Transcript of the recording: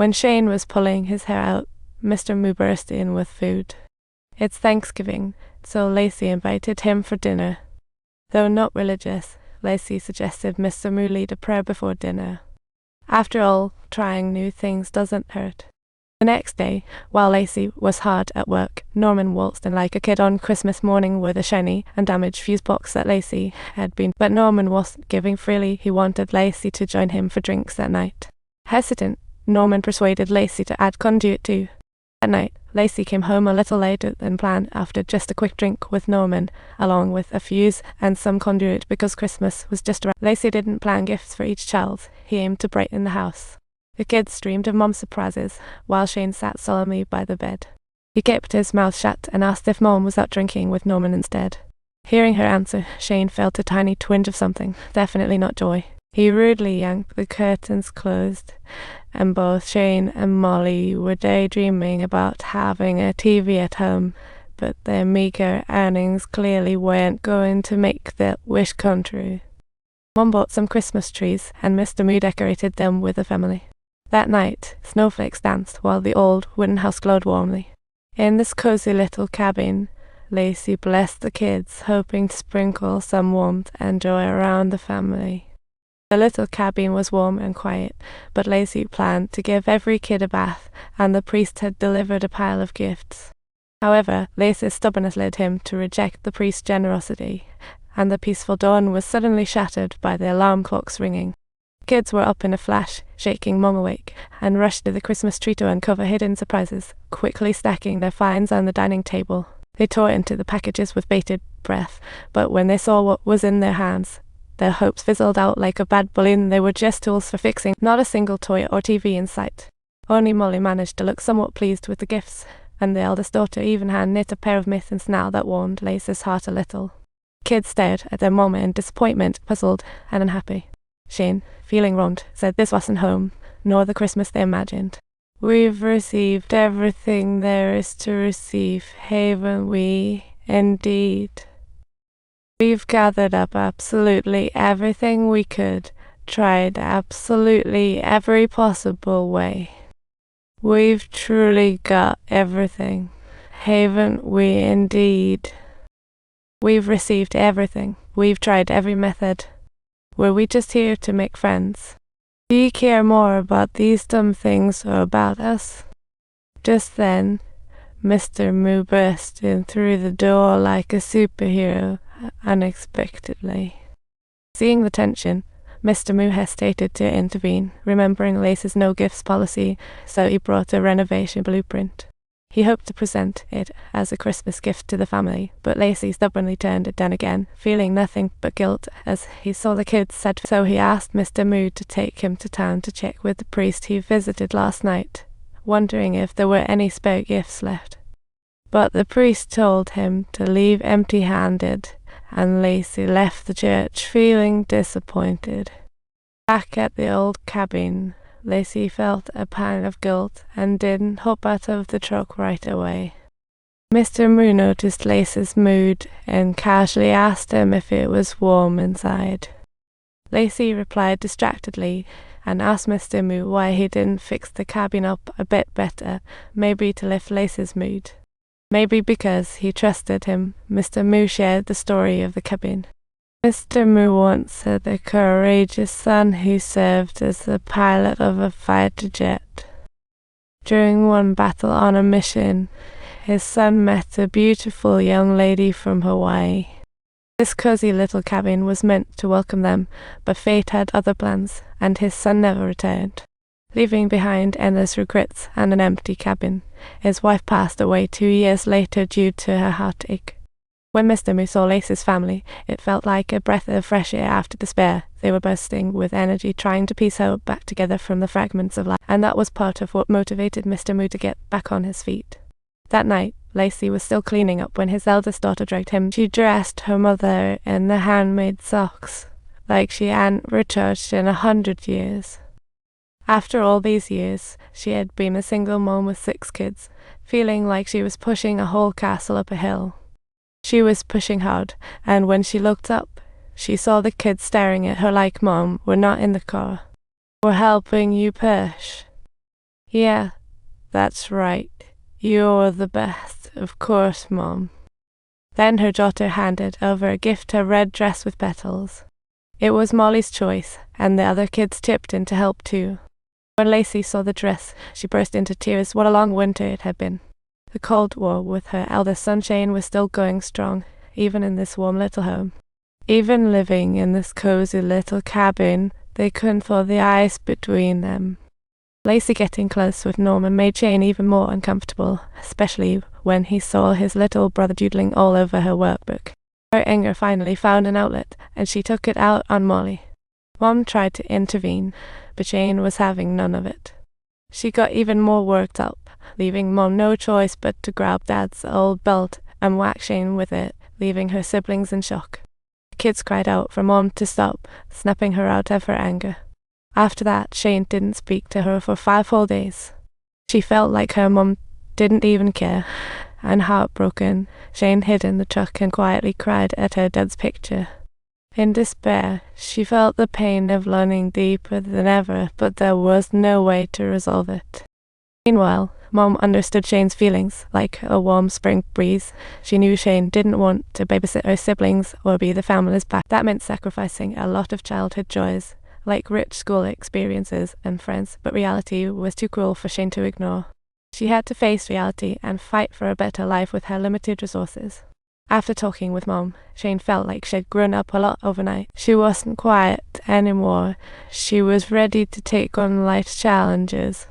When Shane was pulling his hair out, Mr. Moo burst in with food. It's Thanksgiving, so Lacey invited him for dinner. Though not religious, Lacey suggested Mr. Moo lead a prayer before dinner. After all, trying new things doesn't hurt. The next day, while Lacey was hard at work, Norman waltzed in like a kid on Christmas morning with a shiny and damaged fuse box that Lacey had been, but Norman wasn't giving freely. He wanted Lacey to join him for drinks that night. Hesitant, Norman persuaded Lacey to add conduit too. That night, Lacey came home a little later than planned after just a quick drink with Norman, along with a fuse and some conduit because Christmas was just around. Lacey didn't plan gifts for each child. He aimed to brighten the house. The kids dreamed of Mom's surprises, while Shane sat solemnly by the bed. He kept his mouth shut and asked if Mom was out drinking with Norman instead. Hearing her answer, Shane felt a tiny twinge of something, definitely not joy. He rudely yanked the curtains closed, and both Shane and Molly were daydreaming about having a TV at home, but their meager earnings clearly weren't going to make that wish come true. Mom bought some Christmas trees, and Mr. Moo decorated them with the family. That night, snowflakes danced while the old wooden house glowed warmly. In this cozy little cabin, Lacey blessed the kids, hoping to sprinkle some warmth and joy around the family. The little cabin was warm and quiet, but Lacey planned to give every kid a bath, and the priest had delivered a pile of gifts. However, Lacey's stubbornness led him to reject the priest's generosity, and the peaceful dawn was suddenly shattered by the alarm clocks ringing. Kids were up in a flash, shaking Mom awake, and rushed to the Christmas tree to uncover hidden surprises, quickly stacking their finds on the dining table. They tore into the packages with bated breath, but when they saw what was in their hands, their hopes fizzled out like a bad balloon. They were just tools for fixing, not a single toy or TV in sight. Only Molly managed to look somewhat pleased with the gifts, and the eldest daughter even hand-knit a pair of mittens now that warmed Lacey's heart a little. Kids stared at their mom in disappointment, puzzled and unhappy. Shane, feeling wronged, said this wasn't home, nor the Christmas they imagined. We've received everything there is to receive, haven't we, indeed? We've gathered up absolutely everything we could, tried absolutely every possible way. We've truly got everything, haven't we indeed? We've received everything, we've tried every method. Were we just here to make friends? Do you care more about these dumb things or about us? Just then, Mr. Moo burst in through the door like a superhero, unexpectedly. Seeing the tension, Mr. Moo hesitated to intervene, remembering Lacey's no-gifts policy, so he brought a renovation blueprint. He hoped to present it as a Christmas gift to the family, but Lacey stubbornly turned it down again, feeling nothing but guilt as he saw the kids sad. So he asked Mr. Moo to take him to town to check with the priest he visited last night, wondering if there were any spare gifts left. But the priest told him to leave empty-handed, and Lacey left the church feeling disappointed. Back at the old cabin, Lacey felt a pang of guilt and didn't hop out of the truck right away. Mr. Moo noticed Lacey's mood and casually asked him if it was warm inside. Lacey replied distractedly and asked Mr. Moo why he didn't fix the cabin up a bit better, maybe to lift Lacey's mood. Maybe because he trusted him. Mr. Moo shared the story of the cabin. Mr. Moo once had a courageous son who served as the pilot of a fighter jet. During one battle on a mission, his son met a beautiful young lady from Hawaii. This cozy little cabin was meant to welcome them, but fate had other plans, and his son never returned. Leaving behind endless regrets and an empty cabin, his wife passed away 2 years later due to her heartache. When Mr. Moo saw Lacey's family, it felt like a breath of fresh air after despair. They were bursting with energy, trying to piece hope back together from the fragments of life, and that was part of what motivated Mr. Moo to get back on his feet. That night, Lacey was still cleaning up when his eldest daughter dragged him. She dressed her mother in the handmade socks, like she hadn't retouched in 100 years. After all these years, she had been a single mom with 6 kids, feeling like she was pushing a whole castle up a hill. She was pushing hard, and when she looked up, she saw the kids staring at her like, "Mom, we're not in the car. We're helping you push." Yeah, that's right. You're the best, of course, Mom. Then her daughter handed over a gift, a red dress with petals. It was Molly's choice, and the other kids tipped in to help too. When Lacey saw the dress, she burst into tears. What a long winter it had been. The Cold War with her eldest son Shane was still going strong, even in this warm little home. Even living in this cozy little cabin, they couldn't thaw the ice between them. Lacey getting close with Norman made Shane even more uncomfortable, especially when he saw his little brother doodling all over her workbook. Her anger finally found an outlet, and she took it out on Molly. Mom tried to intervene, but Shane was having none of it. She got even more worked up, leaving Mom no choice but to grab Dad's old belt and whack Shane with it, leaving her siblings in shock. The kids cried out for Mom to stop, snapping her out of her anger. After that, Shane didn't speak to her for 5 whole days. She felt like her mom didn't even care, and heartbroken, Shane hid in the truck and quietly cried at her dad's picture. In despair, she felt the pain of learning deeper than ever, but there was no way to resolve it. Meanwhile, Mom understood Shane's feelings, like a warm spring breeze. She knew Shane didn't want to babysit her siblings or be the family's back. That meant sacrificing a lot of childhood joys, like rich school experiences and friends, but reality was too cruel for Shane to ignore. She had to face reality and fight for a better life with her limited resources. After talking with Mom, Shane felt like she'd grown up a lot overnight. She wasn't quiet anymore. She was ready to take on life's challenges.